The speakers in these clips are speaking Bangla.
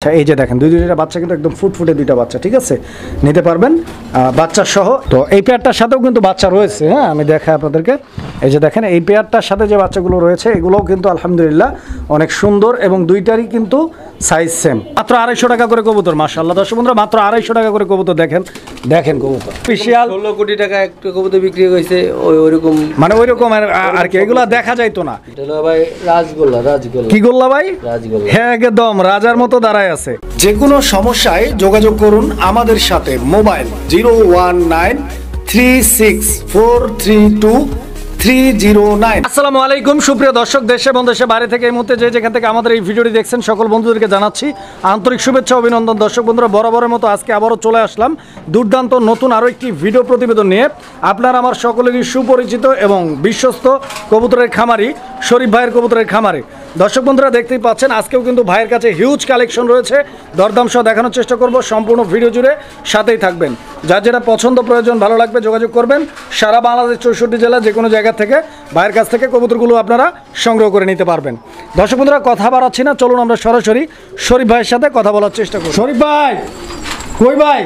আচ্ছা এই যে দেখেন দুইটা বাচ্চা কিন্তু একদম ফুটফুটে দুইটা বাচ্চা, ঠিক আছে, নিতে পারবেন বাচ্চা সহ। তো এই পেয়ারটার সাথেও কিন্তু বাচ্চা রয়েছে, হ্যাঁ আমি দেখাই আপনাদেরকে। এই যে দেখেন এই পেয়ারটার সাথে যে বাচ্চাগুলো রয়েছে এগুলোও কিন্তু আলহামদুলিল্লাহ অনেক সুন্দর এবং দুইটারই কিন্তু সাইজ সেম। মাত্র 250 টাকা করে কবুতর, মাশাআল্লাহ দর্শক বন্ধুরা, মাত্র 250 টাকা করে কবুতর। দেখেন দেখেন কবুতর স্পেশাল 16 কোটি টাকা একটা কবুতর বিক্রি হয়েছে ওইরকম, মানে ওইরকম আর কি, এগুলা দেখা যাইতো না। এটা হলো ভাই রাজগোল্লা। কি গোল্লা ভাই? রাজগোল্লা, হ্যাঁ একদম রাজার মতো দাঁড়ায় আছে। যে কোনো সমস্যায় যোগাযোগ করুন আমাদের সাথে। মোবাইল 01936432309। আসসালামু আলাইকুম সুপ্রিয় দর্শক, দেশে এবং দেশে বাইরে থেকে এই মুহূর্তে যে যেখান থেকে আমাদের এই ভিডিওটি দেখছেন সকল বন্ধুদেরকে জানাচ্ছি আন্তরিক শুভেচ্ছা অভিনন্দন। দর্শক বন্ধুরা, বরাবরের মতো আজকে আবারও চলে আসলাম দুর্দান্ত নতুন আরও একটি ভিডিও প্রতিবেদন নিয়ে। আপনারা আমার সকলেরই সুপরিচিত এবং বিশ্বস্ত কবুতরের খামারি শরীফ ভাইয়ের কবুতরের খামারে। দর্শক বন্ধুরা দেখতেই পাচ্ছেন আজকেও কিন্তু ভাইয়ের কাছে হিউজ কালেকশন রয়েছে, দরদাম সহ দেখানোর চেষ্টা করব। সম্পূর্ণ ভিডিও জুড়ে সাথেই থাকবেন। যার যেটা পছন্দ প্রয়োজন ভালো লাগবে যোগাযোগ করবেন। সারা বাংলাদেশ 64 জেলা যে কোনো জায়গা থেকে ভাইয়ের কাছ থেকে কবুতরগুলো আপনারা সংগ্রহ করে নিতে পারবেন। দর্শক বন্ধুরা কথা বাড়াচ্ছি না, চলুন আমরা সরাসরি শরীফ ভাইয়ের সাথে কথা বলার চেষ্টা করি। শরীফ ভাই কই ভাই?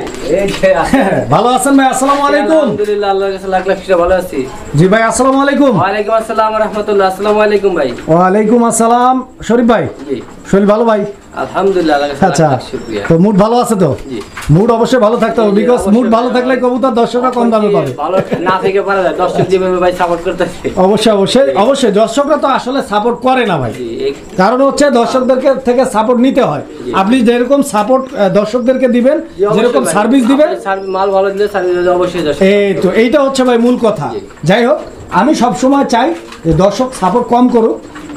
ভালো আছেন ভাই? আসসালামু আলাইকুম। আলহামদুলিল্লাহ, আল্লাহর কাছে লাখ লাখ শুকরিয়া, ভালো আছি। জি ভাই আসসালামু আলাইকুম। ওয়া আলাইকুম আসসালাম ওয়া রাহমাতুল্লাহ। আসসালামু আলাইকুম ভাই। ওয়া আলাইকুম আসসালাম। শরীফ ভাই জি শরীফ ভালো ভাই? আলহামদুলিল্লাহ, আল্লাহর কাছে আচ্ছা, লাখ লাখ শুকরিয়া। তো মুড ভালো আছে তো? জি, মুড অবশ্যই ভালো থাকতে হবে, বিকজ মুড ভালো থাকলে কবুতর দর্শকরা কম দামে পাবে। ভালো না থেকে পারা যায়, দর্শক যেভাবে ভাই সাপোর্ট করতেছে। অবশ্যই অবশ্যই অবশ্যই দর্শকরা তো আসলে সাপোর্ট করে না ভাই, জি, কারণ হচ্ছে দর্শকদেরকে থেকে সাপোর্ট নিতে হয়। আপনি যেরকম সাপোর্ট দর্শকদেরকে দিবেন, যেরকম সার্ভিস দিবেন, মাল ভালো দিলে সার্ভিস অবশ্যই দর্শক। এই তো এইটা হচ্ছে ভাই মূল কথা। যাই হোক, আমি সবসময় চাই যে দর্শক সাপোর্ট কম করুক,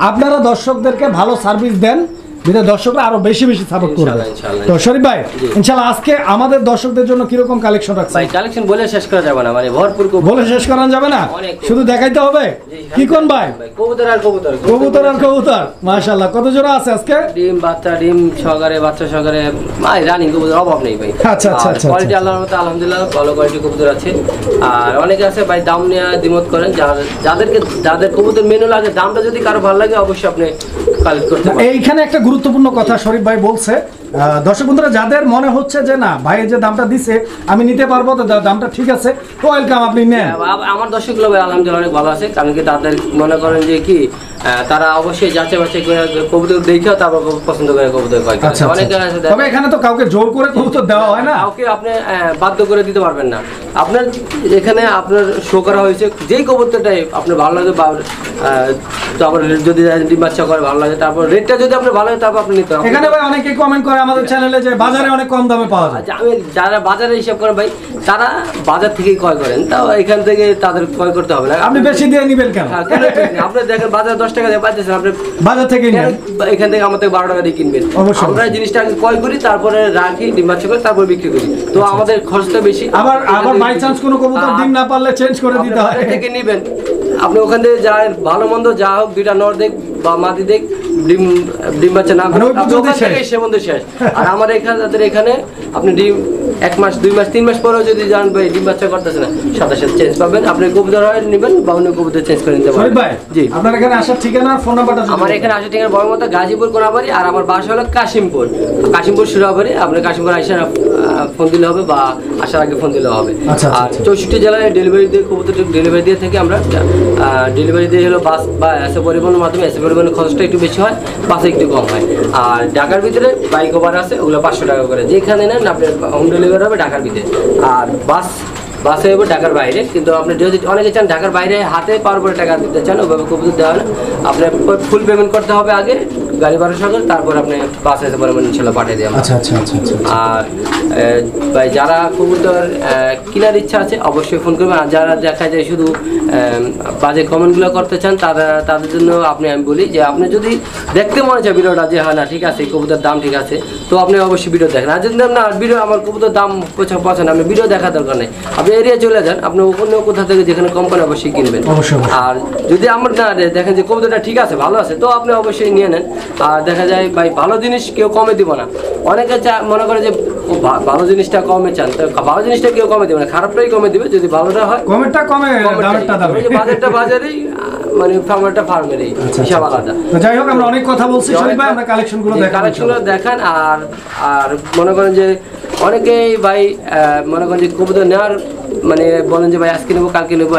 আপনারা দর্শকদেরকে ভালো সার্ভিস দেন, যেটা দর্শকরা আরো বেশি বেশি সাপোর্ট করবে। তো শরীফ ভাই ইনশাআল্লাহ আজকে আমাদের দর্শকদের জন্য কিরকম কালেকশন রাখছেন? ভাই কালেকশন বলে শেষ করা যাবে না, মানে ভরপুর বলে শেষ করা যাবে না, শুধু দেখাইতে হবে। কি কোন ভাই? কবুতর আর কবুতর, কবুতর আর কবুতর, মাশাআল্লাহ। কত জোড়া আছে আজকে? ডিম বাচ্চা, ডিম সহকারে বাচ্চা সহকারে, ভাই রানিং কবুতর অভাব নেই ভাই। আচ্ছা আচ্ছা আচ্ছা, কোয়ালিটি আল্লাহর মতো আলহামদুলিল্লাহ ভালো কোয়ালিটি কবুতর আছে। আর অনেকে আছে ভাই দাম নিয়ে দ্বিমত করেন, যাদের কবুতর মেনু লাগে, দামটা যদি কারো ভালো লাগে অবশ্যই আপনি কালেক্ট করতে পারেন। এইখানে একটা গুরুত্বপূর্ণ কথা শরীফ ভাই বলছে, দর্শক বন্ধুরা যাদের মনে হচ্ছে যে না ভাই যে দামটা দিছে আমি নিতে পারবো, তো দামটা ঠিক আছে, তো ওয়েলকাম, আপনি নেন। আমার দর্শকগুলো ভাই আলহামদুলিল্লাহ অনেক ভালো আছে, কারণ কি তাদের মনে করেন যে কি তারা অবশ্যই যাচাই বাছাই করে কবুতর দেখেও তারপর পছন্দ করে কবুতর ক্রয় করে। অনেকে আছে, তবে এখানে তো কাউকে জোর করে কবুতর দেওয়া হয় না, কাউকে আপনি বাধ্য করে দিতে পারবেন না। আপনার এখানে আপনার শো করা হয়েছে যেই কবুতরটাই আপনার ভালো লাগে, বা তারপর যদি ডিম বাচ্চা করে ভালো লাগে, তারপর রেটটা যদি আপনার ভালো লাগে তারপর আপনি নিতে হবে। এখানে ভাই অনেকে কমেন্ট করে আমাদের চ্যানেলে যে বাজারে অনেক কম দামে পাওয়া যায়। আমি যারা বাজারে হিসাব করেন ভাই, তারা বাজার থেকেই ক্রয় করেন, তাও এখান থেকে তাদের ক্রয় করতে হবে না। আপনি বেশি দিয়ে নিবেন কেন? আপনি দেখেন বাজারে 10 টাকা দিয়ে পাইতেছেন, আপনি বাজার থেকে নেন, এখান থেকে আমাদের 12 টাকা দিয়ে কিনবেন। আমরা জিনিসটা আগে ক্রয় করি, তারপরে রাখি, ডিম বাচ্চা করে তারপর বিক্রি করি, তো আমাদের খরচটা বেশি। আবার বাই চান্স কোনো কবুতর ডিম না পারলে চেঞ্জ করে দিতে হয়। থেকে নিবেন আপনি, ওখান থেকে যা ভালো মন্দ যা হোক, দুইটা নর দেখ বা মাদি দেখ, ডিম বাচ্চা না সে বন্ধু শেষ। আর আমার এখানে আপনি ডিম 1 মাস 2 মাস 3 মাস পরেও যদি জান ভাই ডিম বাচ্চা করতেছে না, সাথে সাথে চেঞ্জ পাবেন। আপনি কবুতর হয় নেবেন বা অন্য কবুতর চেঞ্জ করে নিতে পারবেন। জি, আপনার এখানে আসার ঠিকানা ফোন নাম্বারটা? আমার এখানে আসার ঠিকানা বড়মতা গাজীপুর কোনাবাড়ি, আর আমার বাসা হলো কাশিমপুর সুরাবাড়ি। আপনি কাশিমপুর আসার ফোন দিলে হবে বা আসার আগে ফোন দিলে হবে। আর 64 জেলায় ডেলিভারি দিয়ে কবুতর ডেলিভারি দিয়ে থেকে আমরা ডেলিভারি দিয়ে হলো বাস বা এসে পরিবহনের মাধ্যমে। এসে পরিবহনের খরচটা একটু বেশি হয়, বাসে একটু কম হয়। আর ঢাকার ভিতরে বাইক ওভার আছে, ওগুলো 500 টাকা করে, যেখানে নেন আপনার হোম ডেলিভারি হবে ঢাকার ভিতরে। আর বাসে হবে ঢাকার বাইরে, কিন্তু আপনি যদি অনেকে চান ঢাকার বাইরে হাতে পাওয়ার পরে টাকা দিতে চান, ওইভাবে কবুতর দেওয়া হয় না। আপনার ফুল পেমেন্ট করতে হবে আগে গাড়ি ভাড়া সঙ্গে, তারপর আপনি বাসে এসে পরে ইনশাল্লাহ পাঠিয়ে দেওয়া। আচ্ছা আচ্ছা আচ্ছা। আর ভাই যারা কবুতর কেনার ইচ্ছা আছে অবশ্যই ফোন করবেন। আর যারা দেখা যায় শুধু বাজে কমেন্টগুলো করতে চান, তাদের জন্য আমি বলি যে আপনি যদি দেখতে মনে চায় ভিডিওটা যে হ্যাঁ না ঠিক আছে কবুতর দাম ঠিক আছে, তো আপনি অবশ্যই ভিডিও দেখেন। আর যদি না ভিডিও আমার কবুতর দাম পছন্দ, আপনি ভিডিও দেখার দরকার নেই, আপনি এরিয়া চলে যান, আপনি অন্য কোথা থেকে যেখানে কোম্পানি অবশ্যই কিনবেন। আর যদি আমার না দেখেন যে কবুতরটা ঠিক আছে ভালো আছে, তো আপনি অবশ্যই নিয়ে নেন। আর দেখা যায় ভাই ভালো জিনিস কেউ কমে দিব না, অনেকে মনে করে যে ভালো জিনিসটা কমে চান, ভালো জিনিসটা কেউ কমে দিবে না, খারাপটাই কমে দিবে। যদি ভালোটা হয় কমেরটা কমে, দামেরটা দামে। বাজারটা বাজারেই মানে ফার্মারটা ফার্মেরই হিসাব আলাদা। তো যাই হোক, আমরা অনেক কথা বলছি শরীফ ভাই, আমরা কালেকশনগুলো দেখান। আর মনে করেন যে অনেকেই ভাই মনে করেন যে কবুতর নেওয়ার মানে বলেন যে ভাই আজকে নেবো কালকে নেবো,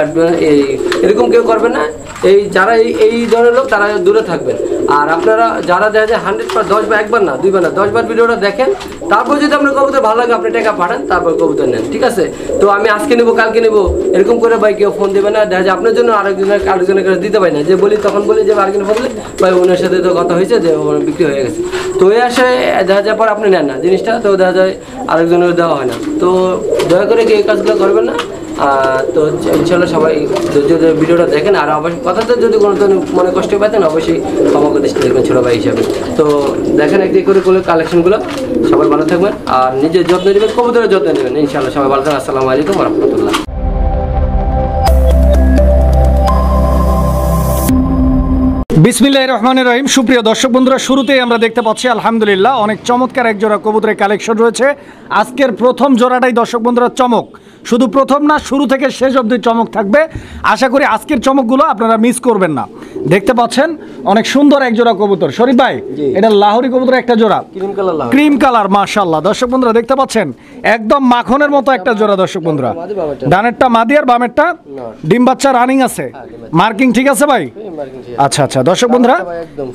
এরকম কেউ করবেন না। এই যারা এই ধরনের লোক তারা দূরে থাকবেন। আর আপনারা যারা দেখা যায় 100 10 বার, একবার না 2 বার না 10 বার ভিডিওটা দেখেন, তারপর যদি আপনার কবুতর ভালো লাগে আপনি টাকা পাঠান, তারপর কবুতর নেন, ঠিক আছে? তো আমি আজকে নেবো কালকে নেবো এরকম করে ভাই কেউ ফোন দেবে না। দেখা যায় আপনার জন্য আরেকজনের কাছে দিতে পারি না, যে বলি তখন বলি যে আরেকজন ফোন দিলে ভাই ওনার সাথে তো কথা হয়েছে যে বিক্রি হয়ে গেছে, তো এই আসে দেখা যায় পর আপনি নেন না জিনিসটা, তো দেখা যায় আরেকজনের দেওয়া হয় না। তো দয়া করে কি এই কাজগুলো করবেন না। তো ইনশাল্লাহ সবাই যদি ভিডিওটা দেখেন, আর অবশ্যই কথাতে যদি কোনো মনে কষ্ট পাতেন অবশ্যই ক্ষমা করে দৃষ্টি দেখবেন ছোটো ভাই হিসাবে। তো দেখেন একদিক করে কালেকশনগুলো, সবাই ভালো থাকবেন আর নিজের যত্ন নেবেন, কবুতরের যত্ন নেবেন। ইনশাল্লাহ সবাই ভালো থাকবেন। আসসালামু আলাইকুম ওয়া রাহমাতুল্লাহ। বিসমিল্লাহির রহমানির রহিম। সুপ্রিয় দর্শক বন্ধুরা, শুরুতেই আমরা দেখতে পাচ্ছি আলহামদুলিল্লাহ অনেক চমৎকার এক জোড়া কবুতরের কালেকশন রয়েছে। আজকের প্রথম জোড়াটাই দর্শক বন্ধুরা চমক, শুধু প্রথম না শুরু থেকে শেষ অবধি চমক থাকবে। আশা করি আজকের চমকগুলো আপনারা মিস করবেন না। দেখতে পাচ্ছেন অনেক সুন্দর এক জোড়া কবুতর। শরীফ ভাই, এটা লাহোরি কবুতর একটা জোড়া, ক্রিম কালার মাশাআল্লাহ। দর্শক বন্ধুরা দেখতে পাচ্ছেন একদম মাখনের মতো একটা জোড়া। দর্শক বন্ধুরা, ডানেরটা মাদি আর বামেরটা ডিম বাচ্চা রানিং আছে, মার্কিং ঠিক আছে ভাই? আচ্ছা আচ্ছা। দর্শক বন্ধুরা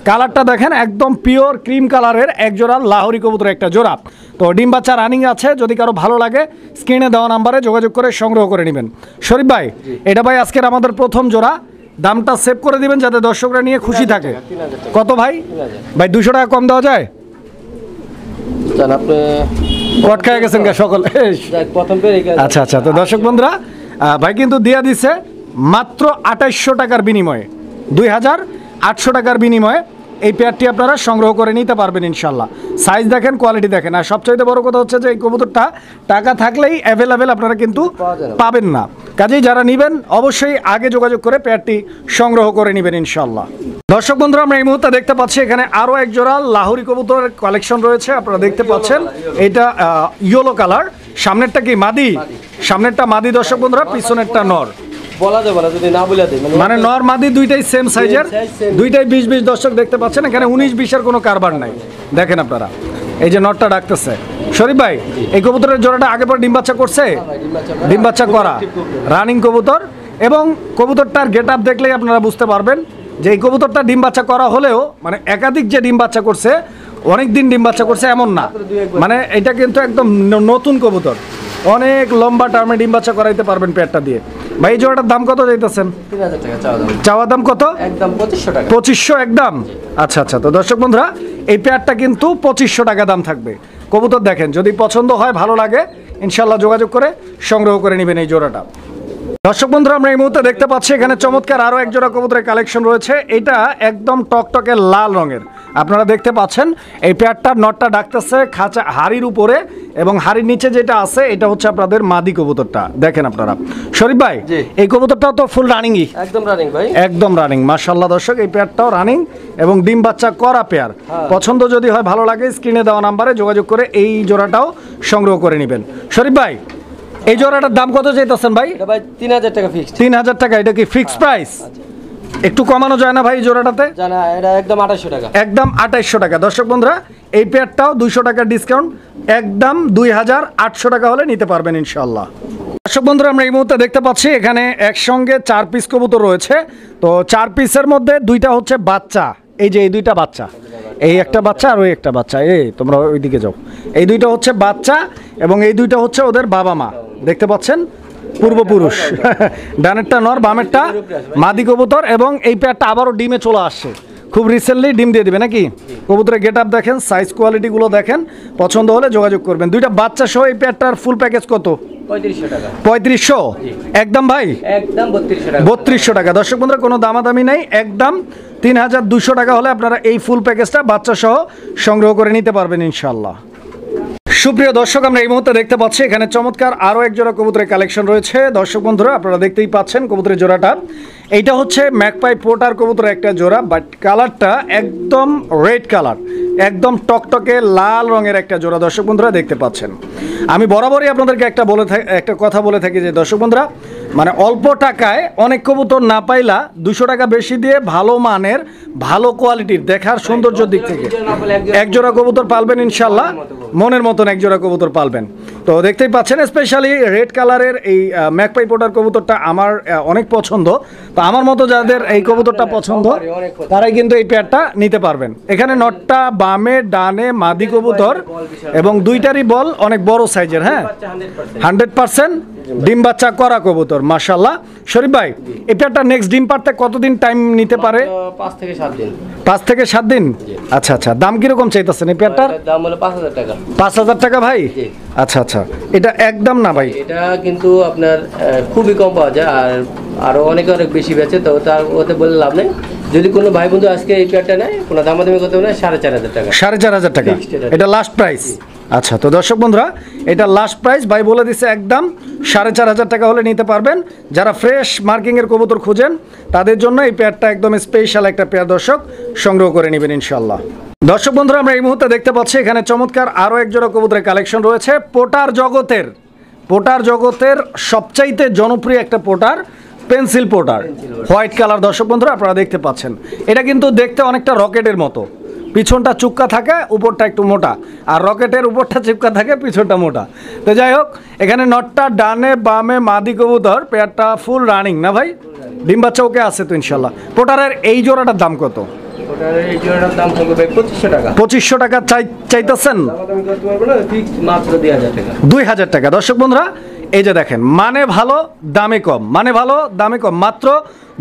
কালারটা দেখেন, একদম পিওর ক্রিম কালারের এক জোড়া লাহোরি কবুতর একটা জোড়া। তো ডিম বাচ্চা রানিং আছে, যদি কারো ভালো লাগে স্ক্রিনে দেওয়া নাম্বারে যোগাযোগ করে সংগ্রহ করে নেবেন। শরীফ ভাই, এটা ভাই আজকের আমাদের প্রথম জোড়া, দামটা সেভ করে দিবেন যাতে দর্শকরা নিয়ে খুশি থাকে। কত ভাই? ভাই 200 টাকা কম দেওয়া যায়? আপনি কট খেয়ে গেছেন সকল। আচ্ছা আচ্ছা। তো দর্শক বন্ধুরা ভাই কিন্তু দিয়া দিছে মাত্র 2800 টাকার বিনিময়ে, 2800 টাকার বিনিময়ে এই পেয়ারটি আপনারা সংগ্রহ করে নিতে পারবেন ইনশাল্লাহ। সাইজ দেখেন, কোয়ালিটি দেখেন। আর সবচাইতে বড় কথা হচ্ছে যে এই কবুতরটা টাকা থাকলেই অ্যাভেলেবেল আপনারা কিন্তু পাবেন না। কাজেই যারা নেবেন অবশ্যই আগে যোগাযোগ করে পেয়ারটি সংগ্রহ করে নেবেন ইনশাল্লাহ। দর্শক বন্ধুরা, আমরা এই মুহূর্তে দেখতে পাচ্ছি এখানে আরও এক জোড়া লাহোরি কবুতরের কালেকশন রয়েছে। আপনারা দেখতে পাচ্ছেন এটা ইয়েলো কালার। সামনেরটা কি মাদি? সামনেরটা মাদি দর্শক বন্ধুরা, পিছনেরটা নর। বলা যাবে না যদি না বলে দেই, মানে নর মাদি দুইটাই সেম সাইজের, দুইটাই 20-20। দর্শক দেখতে পাচ্ছেন এখানে 19-20 কোনো কারবার নাই। দেখেন আপনারা, এই যে নরটা ডাকতেছে। শরীফ ভাই, এই কবুতরের জোড়াটা আগে পর ডিম বাচ্চা করছে? ডিম বাচ্চা করা রানিং কবুতর, এবং কবুতরটার গেট আপ দেখলেই আপনারা বুঝতে পারবেন যে এই কবুতরটা ডিম বাচ্চা করা হলেও মানে একাধিক যে ডিম বাচ্চা করছে, অনেক দিন ডিম বাচ্চা করছে এমন না, মানে এটা কিন্তু একদম নতুন কবুতর। অনেক লম্বা টার্মে ডিম বাচ্চা করাইতে পারবেন পেয়ারটা দিয়ে। ভাই জোড়াটার দাম কত চাইতেছেন? 3000 টাকা চাওয়া দাম কত? একদম 2500 টাকা। 2500 একদম? আচ্ছা আচ্ছা। তো দর্শক বন্ধুরা, এই পেয়ারটা কিন্তু 2500 টাকা দাম থাকবে। কবুতর দেখেন, যদি পছন্দ হয় ভালো লাগে ইনশাল্লাহ যোগাযোগ করে সংগ্রহ করে নেবেন এই জোড়াটা। দর্শক বন্ধুরা, আমরা এই মুহূর্তে দেখতে পাচ্ছি এখানে চমৎকার আরও এক জোড়া কবুতরের কালেকশন রয়েছে। এটা একদম টকটকে লাল রঙের। আপনারা দেখতে পাচ্ছেন এই পেয়ারটার নটটা ডাকতেছে খাঁচা হাড়ির উপরে, এবং হাড়ির নিচে যেটা আছে এটা হচ্ছে আপনাদের মাদি কবুতরটা। দেখেন আপনারা। শরীফ ভাই, এই কবুতরটাও তো ফুল রানিংই? একদম রানিং ভাই, একদম রানিং মাশাআল্লাহ। দর্শক, এই পেয়ারটাও রানিং এবং ডিম বাচ্চা করা পেয়ার। পছন্দ যদি হয় ভালো লাগে স্ক্রিনে দেওয়া নাম্বারে যোগাযোগ করে এই জোড়াটাও সংগ্রহ করে নেবেন। শরীফ ভাই, এই জোড়াটার দাম কত চাইতেছেন ভাই? এটা ভাই 3000 টাকা ফিক্সড। 3000 টাকা। এটা কি ফিক্সড প্রাইস? একটু কমানো যায় না ভাই এই জোড়াটাতে? জানা, এটা একদম 2800 টাকা। একদম 2800 টাকা। দর্শক বন্ধুরা, এই পেয়ারটাও 200 টাকার ডিসকাউন্ট, একদম 2800 টাকা হলে নিতে পারবেন ইনশাআল্লাহ। দর্শক বন্ধুরা, আমরা এই মুহূর্তে দেখতে পাচ্ছি এখানে একসঙ্গে 4 পিস কবুতর রয়েছে। তো 4 পিসের মধ্যে 2টা হচ্ছে বাচ্চা। এই যে এই 2টা বাচ্চা, এই একটা বাচ্চা আর ওই একটা বাচ্চা, এই তোমরা ওইদিকে যাও। এই 2টা হচ্ছে বাচ্চা এবং এই 2টা হচ্ছে ওদের বাবা মা। দেখতে পাচ্ছেন পূর্বপুরুষ। ডানেরটা নর, বামেরটা মাদি কবুতর, এবং এই পেয়ারটা আবারও ডিমে চলে আসছে। খুব রিসেন্টলি ডিম দিয়ে দিবে নাকি? কবুতরের গেট আপ দেখেন, সাইজ কোয়ালিটিগুলো দেখেন, পছন্দ হলে যোগাযোগ করবেন। 2টা বাচ্চা সহ এই পেয়ারটার ফুল প্যাকেজ কত? 3500 টাকা। 3500 একদম ভাই? একদম 3200 টাকা। 3200 টাকা। দর্শক বন্ধুরা, কোনো দামাদামি নেই, একদম 3200 টাকা হলে আপনারা এই ফুল প্যাকেজটা বাচ্চা সহ সংগ্রহ করে নিতে পারবেন ইনশাআল্লাহ। সুপ্রিয় দর্শক, আমরা এই মুহূর্তে দেখতে পাচ্ছি এখানে চমৎকার আরও এক জোড়া কবুতরের কালেকশন রয়েছে। দর্শক বন্ধুরা, আপনারা দেখতেই পাচ্ছেন কবুতরের জোড়াটা। এইটা হচ্ছে ম্যাকপাই পোটার কবুতর একটা জোড়া, বাট কালারটা একদম রেড কালার, একদম টকটকে লাল রঙের একটা জোড়া দর্শক বন্ধুরা দেখতে পাচ্ছেন। আমি বরাবরই আপনাদেরকে একটা কথা বলে থাকি যে দর্শক বন্ধুরা, মানে অল্প টাকায় অনেক কবুতর না পাইলা 200 টাকা বেশি দিয়ে ভালো মানের ভালো কোয়ালিটির দেখার সৌন্দর্যের দিক থেকে এক জোড়া কবুতর পালবেন ইনশাল্লাহ, মনের মতন এক জোড়া কবুতর পালবেন। তো দেখতেই পাচ্ছেন স্পেশালি রেড কালারের এই ম্যাকপাই পোটার কবুতরটা আমার অনেক পছন্দ। তো আমার মতো যাদের এই কবুতরটা পছন্দ তারাই কিন্তু এই পেয়ারটা নিতে পারবেন। এখানে নটটা বামে ডানে মাদি কবুতর এবং দুইটারই বল অনেক বড় সাইজের, হ্যাঁ 100% ডিম বাচ্চা করা কবুতর মাশাআল্লাহ। শরীফ ভাই, এই পেয়ারটা নেক্সট ডিম পারতে কতদিন টাইম নিতে পারে? 5 থেকে 7 দিন। 5 থেকে 7 দিন। আচ্ছা আচ্ছা, দাম কিরকম চাইতেছেন এই পেয়ারটার? দাম হলো 5000 টাকা। 5000 টাকা ভাই? আচ্ছা আচ্ছা, এটা একদম না ভাই, এটা কিন্তু আপনার খুবই কম পাওয়া যায়, আর আরো অনেক বেশি বেচে, তো তার ওতে বলে লাভ নেই। যদি কোনো ভাই বন্ধু আজকে এই পেয়ারটা নেয়, কোনো দামাদামি করতে হবে না, 4500 টাকা। 4500 টাকা এটা লাস্ট প্রাইস? আচ্ছা, তো দর্শক বন্ধুরা এটা লাস্ট প্রাইস ভাই বলে দিচ্ছে, একদম 4500 টাকা হলে নিতে পারবেন। যারা ফ্রেশ মার্কিংয়ের কবুতর খুঁজেন তাদের জন্য এই পেয়ারটা একদম স্পেশাল একটা পেয়ার দর্শক, সংগ্রহ করে নেবেন ইনশাল্লাহ। দর্শক বন্ধুরা, আমরা এই মুহূর্তে দেখতে পাচ্ছি এখানে চমৎকার আরও এক জোড়া কবুতরের কালেকশন রয়েছে। পোটার জগতের সবচাইতে জনপ্রিয় একটা potter, pencil potter, white colour দর্শক বন্ধুরা আপনারা দেখতে পাচ্ছেন। এটা কিন্তু দেখতে অনেকটা রকেটের মতো, পিছনটা চুক্কা থাকে, উপরটা একটু মোটা, আর রকেটের উপরটা চুক্কা থাকে, পিছনটা মোটা। তো যাই হোক, এখানে নটটা ডানে বামে মাদি কবুতর, পেয়ারটা ফুল রানিং না ভাই? ডিম বাচ্চা ওকে আছে তো ইনশাল্লাহ। পোটারের এই জোড়াটার দাম কত? এই জোড়াটার দাম থাকবে 2500 টাকা। 2500 টাকা চাইতেছেন? দামাদামি করতে পারবো না, ফিক্স মাত্র 2000 টাকা। 2000 টাকা দর্শক বন্ধুরা, এই যে দেখেন, মানে ভালো দামে কম, মানে ভালো দামে কম, মাত্র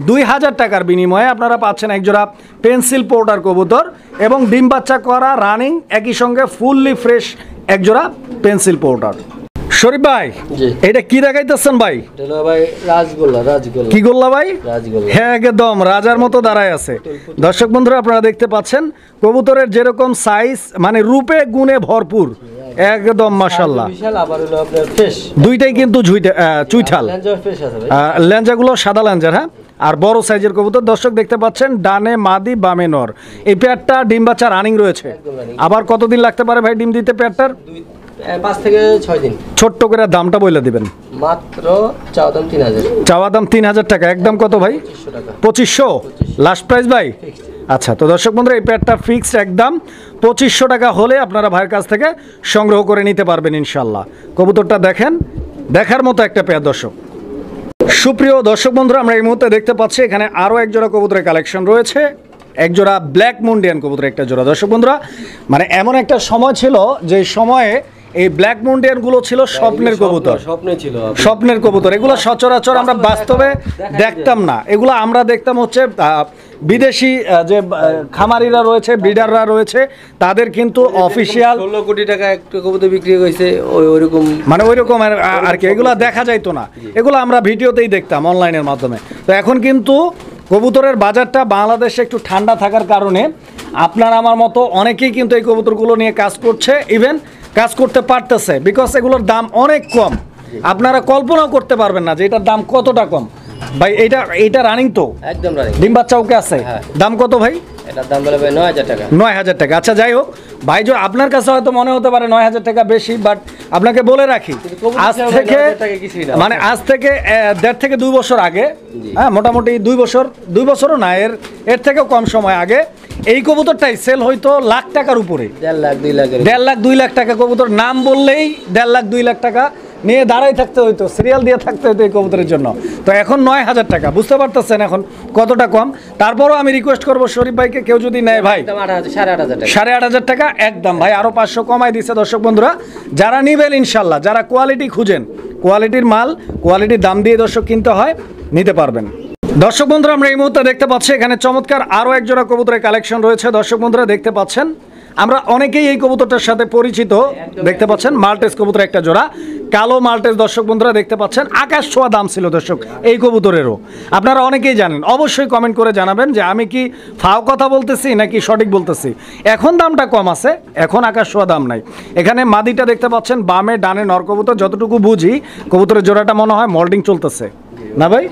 2000 টাকার বিনিময়ে আপনারা পাচ্ছেন একজোড়া পেন্সিল পোটার কবুতর এবং ডিম বাচ্চা করা রানিং, একই সঙ্গে ফুললি ফ্রেশ একজোড়া পেন্সিল পোটার। শরীফ ভাই, এটা কি দেখাইতেছেন ভাই? ভাই রাজগোল্লা। কি গোল্লা ভাই? রাজগোল্লা। হ্যাঁ, একদম রাজার মতো দাঁড়ায় আছে। দর্শক বন্ধুরা আপনারা দেখতে পাচ্ছেন কবুতরের যেরকম সাইজ, মানে রূপে গুণে ভরপুর, একদম মাশাআল্লাহ। দুইটাই কিন্তু চুইঠাল, ল্যাঞ্জাগুলো সাদা ল্যাঞ্জার, হ্যাঁ, আর বড় সাইজের কবুতর দর্শক দেখতে পাচ্ছেন, ডানে মাদি বামে নর। এই পেয়ারটা ডিম বাচ্চা রানিং রয়েছে। আবার কতদিন লাগতে পারে ভাই ডিম দিতে পেয়ারটার? 5 থেকে 6 দিন। ছোট্ট করে দামটা বলে দিবেন। মাত্র চাওয়া দাম 3000। চাওয়া দাম 3000 টাকা, একদম কত ভাই? 2500 লাস্ট প্রাইস ভাই? আচ্ছা, তো দর্শক বন্ধুরা এই পেয়ারটা ফিক্সড একদম 2500 টাকা হলে আপনারা ভাইয়ের কাছ থেকে সংগ্রহ করে নিতে পারবেন ইনশাল্লাহ। কবুতরটা দেখেন, দেখার মতো একটা পেয়ার দর্শক। সুপ্রিয় দর্শক বন্ধুরা, আমরা এই মুহূর্তে দেখতে পাচ্ছি এখানে আরও এক জোড়া কবুতরের কালেকশন রয়েছে। এক জোড়া ব্ল্যাক মুন্ডিয়ান কবুতর একটা জোড়া দর্শক বন্ধুরা। মানে এমন একটা সময় ছিল যে সময়ে এই ব্ল্যাক মুন্ডিয়ানগুলো ছিল স্বপ্নের কবুতর, স্বপ্নের কবুতর। এগুলো সচরাচর আমরা বাস্তবে দেখতাম না, এগুলো আমরা দেখতাম হচ্ছে বিদেশি যে খামারিরা রয়েছে, ব্রিডাররা রয়েছে, তাদের কিন্তু অফিসিয়াল 16 কোটি টাকা একটা কবুতর বিক্রি হয়েছে ওইরকম, মানে ওইরকম আর কি। এগুলো দেখা যাইতো না, এগুলো আমরা ভিডিওতেই দেখতাম অনলাইনের মাধ্যমে। তো এখন কিন্তু কবুতরের বাজারটা বাংলাদেশে একটু ঠান্ডা থাকার কারণে আপনার আমার মতো অনেকেই কিন্তু এই কবুতরগুলো নিয়ে কাজ করছে, ইভেন কাজ করতে পারতেছে, বিকজ এগুলোর দাম অনেক কম। আপনারা কল্পনাও করতে পারবেন না যে এটার দাম কতটা কম ভাই। এইটা রানিং তো একদম রানিং, ডিম বাচ্চা ওকে আছে। দাম কত ভাই? এটার দাম বলে ভাই 9000 টাকা। 9000 টাকা। আচ্ছা, যাই হোক ভাই, আপনার কাছে হয়তো মনে হতে পারে 9000 টাকা বেশি, বাট আপনাকে বলে রাখি আজ থেকে মানে আজ থেকে 1.5 থেকে 2 বছর আগে, হ্যাঁ মোটামুটি 2 বছরও না, এর থেকেও কম সময় আগে এই কবুতরটাই সেল হইতো লাখ টাকার উপরে। 1.5 লাখ 2 লাখ টাকা কবুতর, নাম বললেই 1.5 লাখ 2 লাখ টাকা নিয়ে দাঁড়াই থাকতে হইতো, সিরিয়াল দিয়ে থাকতে হইতো এই কবুতরের জন্য। তো এখন 9000 টাকা, বুঝতে পারতেছেন এখন কতটা কম। তারপরও আমি রিকোয়েস্ট করবো শরীফ ভাইকে, কেউ যদি নেয় ভাই 8500 টাকা একদম ভাই, আরো 500 কমাই দিচ্ছে দর্শক বন্ধুরা। যারা নিবেন ইনশাল্লাহ, যারা কোয়ালিটি খুঁজেন, কোয়ালিটির মাল কোয়ালিটির দাম দিয়ে দর্শক কিনতে হয়, নিতে পারবেন। দর্শক বন্ধুরা, আমরা এই মুহূর্তে দেখতে পাচ্ছি এখানে চমৎকার আরও এক জোড়া কবুতরের কালেকশন রয়েছে। দর্শক বন্ধুরা দেখতে পাচ্ছেন, আমরা অনেকেই এই কবুতরটার সাথে পরিচিত। দেখতে পাচ্ছেন মাল্টেস কবুতর একটা জোড়া, কালো মাল্টেস দর্শক বন্ধুরা দেখতে পাচ্ছেন। আকাশ ছোঁয়া দাম ছিল দর্শক এই কবুতরেরও, আপনারা অনেকেই জানেন। অবশ্যই কমেন্ট করে জানাবেন যে আমি কি ফাও কথা বলতেছি নাকি সঠিক বলতেছি। এখন দামটা কম আছে, এখন আকাশ ছোঁয়া দাম নাই। এখানে মাদিটা দেখতে পাচ্ছেন বামে ডানে নর কবুতর, যতটুকু বুঝি কবুতরের জোড়াটা মনে হয় মোল্ডিং চলতেছে। না ভাই?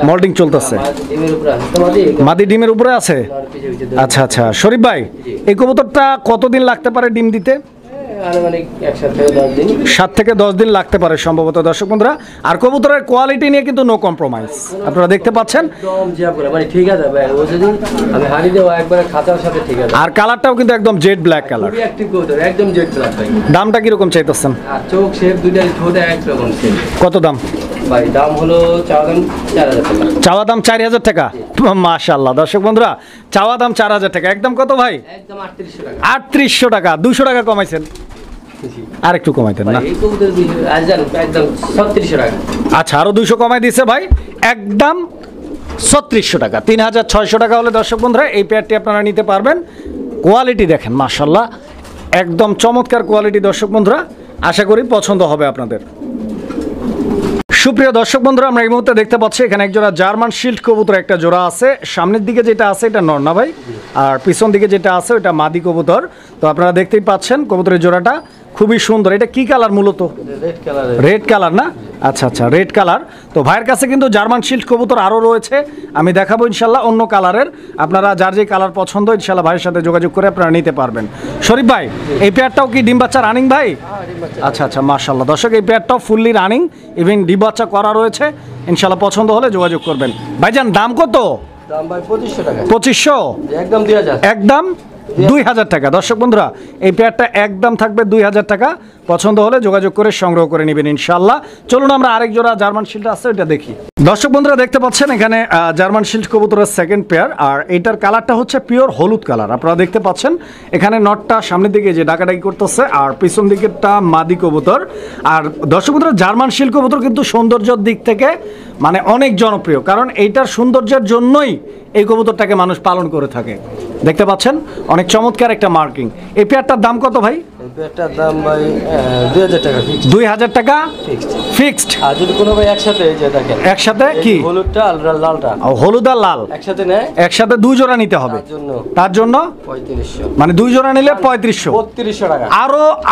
মল্টিং চলতেছে, ডিমের উপরে আছে তো মাদি। মাদি ডিমের উপরে আছে। পিছে পিছে আচ্ছা আচ্ছা, শরীফ ভাই এই কবুতরটা কতদিন লাগতে পারে ডিম দিতে? আনুমানিক 1 থেকে 10 দিন। 7 থেকে 10 দিন লাগতে পারে সম্ভবত দর্শক বন্ধুরা। আর কবুতরের কোয়ালিটি নিয়ে কিন্তু নো কম্প্রোমাইজ, আপনারা দেখতে পাচ্ছেন। একদম জিয়া করে মানে ঠিক আছে ভাই, ও যদি আমি হাড়ি দেব একবারে খাঁচার সাথে ঠিক আছে। আর কালারটাও কিন্তু একদম জেড ব্ল্যাক কালার। খুবই অ্যাক্টিভ কবুতর, একদম জেড ব্ল্যাক ভাই। দামটা কিরকম চাইতেছেন? আর চোখ শেপ দুইটার ঠোঁট একরকম সেম। কত দাম ভাই দাম হলো চাওয়া দাম 4000 টাকা। চাওয়া দাম 4000 টাকা। মাশাআল্লাহ দর্শক বন্ধুরা, চাওয়া দাম 4000 টাকা, একদম কত ভাই? একদম 3800 টাকা। 3800 টাকা, 200 টাকা কমাইছেন, আর একটু কমাইতেন না? ভাই এই কবুতর আজ জান একদম 3600 টাকা। আচ্ছা, আরো 200 কমাই দিছে ভাই, একদম 3600 টাকা। 3600 টাকা হলে দর্শক বন্ধুরা এই পেয়ারটি আপনারা নিতে পারবেন। কোয়ালিটি দেখেন মাশাআল্লাহ, একদম চমৎকার কোয়ালিটি দর্শক বন্ধুরা, আশা করি পছন্দ হবে আপনাদের। সুপ্রিয় দর্শক বন্ধুরা, আমরা এই মুহূর্তে দেখতে পাচ্ছি এখানে এক জোড়া জার্মান শিল্ড কবুতর একটা জোড়া আছে। সামনের দিকে যেটা আছে এটা নর না ভাই, আর পিছন দিকে যেটা আছে ওটা মাদি কবুতর। তো আপনারা দেখতেই পাচ্ছেন কবুতরের জোড়াটা খুবই সুন্দর। এটা কি কালার মূলত? রেড কালারের। রেড কালার না? আচ্ছা আচ্ছা, রেড কালার। তো ভাইয়ের কাছে কিন্তু জার্মান শিল্ড কবুতর আরও রয়েছে, আমি দেখাবো ইনশাল্লাহ অন্য কালারের। আপনারা যার যে কালার পছন্দ ইনশাল্লাহ ভাইয়ের সাথে যোগাযোগ করে আপনারা নিতে পারবেন। শরীফ ভাই এই পেয়ারটাও কি ডিম বাচ্চা রানিং ভাই? আচ্ছা আচ্ছা, মাশাআল্লাহ দর্শক এই পেয়ারটাও ফুললি রানিং, ইভেন ডিম বাচ্চা করা রয়েছে। ইনশাল্লাহ পছন্দ হলে যোগাযোগ করবেন। ভাইজান দাম কত? দাম ভাই 2500 টাকা। 2500? একদম 2000। একদম 2000 টাকা। দর্শক বন্ধুরা এই পেয়ারটা একদম থাকবে 2000 টাকা। পছন্দ হলে যোগাযোগ করে সংগ্রহ করে নেবেন ইনশাআল্লাহ। চলুন আমরা আরেক জোড়া জার্মান শিল্ড আছে ওইটা দেখি। দর্শক বন্ধুরা দেখতে পাচ্ছেন এখানে জার্মান শিল্ড কবুতরের সেকেন্ড পেয়ার, আর এইটার কালারটা হচ্ছে পিওর হলুদ কালার। আপনারা দেখতে পাচ্ছেন এখানে নটটা সামনের দিকে যে ডাকাডাকি করতেছে, আর পিছন দিকেরটা মাদি কবুতর। আর দর্শক বন্ধুরা জার্মান শিল্ড কবুতর কিন্তু সৌন্দর্যের দিক থেকে মানে অনেক জনপ্রিয়, কারণ এইটার সৌন্দর্যের জন্যই এই কবুতরটাকে মানুষ পালন করে থাকে। দেখতে পাচ্ছেন অনেক চমৎকার একটা মার্কিং। এই পেয়ারটার দাম কত ভাই? এই পেয়ারটার দাম ভাই 2000 টাকা ফিক্সড। 2000 টাকা ফিক্সড। আর যদি কোনো ভাই একসাথে এই যে দেখেন একসাথে কি হলুদটা আর লালটা, হলুদ আর লাল একসাথে নেয়, একসাথে 2 জোড়া নিতে হবে। তার জন্য 3500, মানে 2 জোড়া নিলে 3500, 3200 টাকা।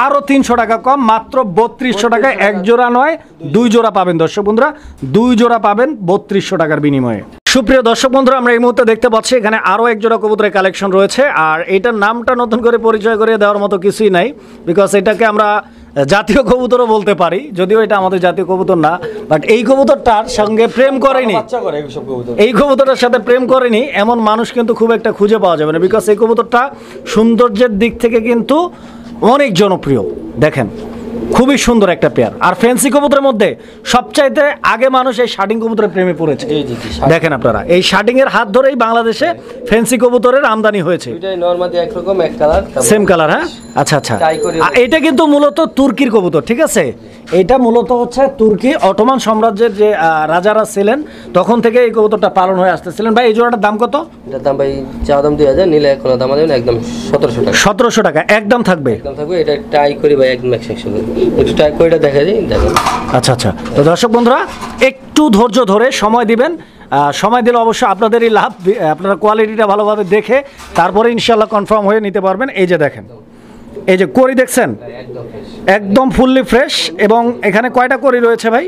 আরো 300 টাকা কম, মাত্র 3200 টাকায় এক জোড়া নয় 2 জোড়া পাবেন দর্শক বন্ধুরা। 2 জোড়া পাবেন 3200 টাকার বিনিময়ে। সুপ্রিয় দর্শক বন্ধুরা, আমরা এই মুহূর্তে দেখতে পাচ্ছি এখানে আরও এক জোড়া কবুতরের কালেকশন রয়েছে। আর এটার নামটা নতুন করে পরিচয় করে দেওয়ার মতো কিছুই নাই, বিকজ এটাকে আমরা জাতীয় কবুতরও বলতে পারি, যদিও এটা আমাদের জাতীয় কবুতর না। বাট এই কবুতরটার সঙ্গে প্রেম করেনি, এই কবুতরটার সাথে প্রেম করেনি এমন মানুষ কিন্তু খুব একটা খুঁজে পাওয়া যাবে না, বিকজ এই কবুতরটা সৌন্দর্যের দিক থেকে কিন্তু অনেক জনপ্রিয়। দেখেন খুবই সুন্দর একটা পেয়ার। আর ফ্যান্সি কবুতরের মধ্যে সবচাইতে আগে মানুষ এই শার্টিং কবুতরের প্রেমে পড়েছে। দেখেন আপনারা এই শার্টিং এর হাত ধরেই বাংলাদেশে ফ্যান্সি কবুতরের আমদানি হয়েছে। দুইটাই নরমালি একরকম, এক কালার, সেম কালার। হ্যাঁ আচ্ছা আচ্ছা, এটা কিন্তু মূলত তুর্কির কবুতর, ঠিক আছে? এটা মূলত হচ্ছে তুর্কি অটোমান সাম্রাজ্যের যে রাজারা ছিলেন তখন থেকে এই কবুতরটা পালন হয়ে আসতেছিলেন। ভাই এই জোড়াটার দাম কত? এটার দাম ভাই চা দাম 2000, নিলে এখন দাম দেবেন একদম 1700 টাকা। 1700 টাকা একদম থাকবে, একদম থাকবে। এটা ট্রাই করি ভাই একদম 100 একটু ট্রাই করে এটা দেখা যায়, দেখেন। আচ্ছা আচ্ছা, তো দর্শক বন্ধুরা একটু ধৈর্য ধরে সময় দিবেন, সময় দিলে অবশ্যই আপনাদেরই লাভ। আপনারা কোয়ালিটিটা ভালোভাবে দেখে তারপরে ইনশাল্লাহ কনফার্ম হয়ে নিতে পারবেন। এই যে দেখেন, এই যে করি দেখছেন একদম ফুললি ফ্রেশ। এবং এখানে কয়টা করি রয়েছে ভাই?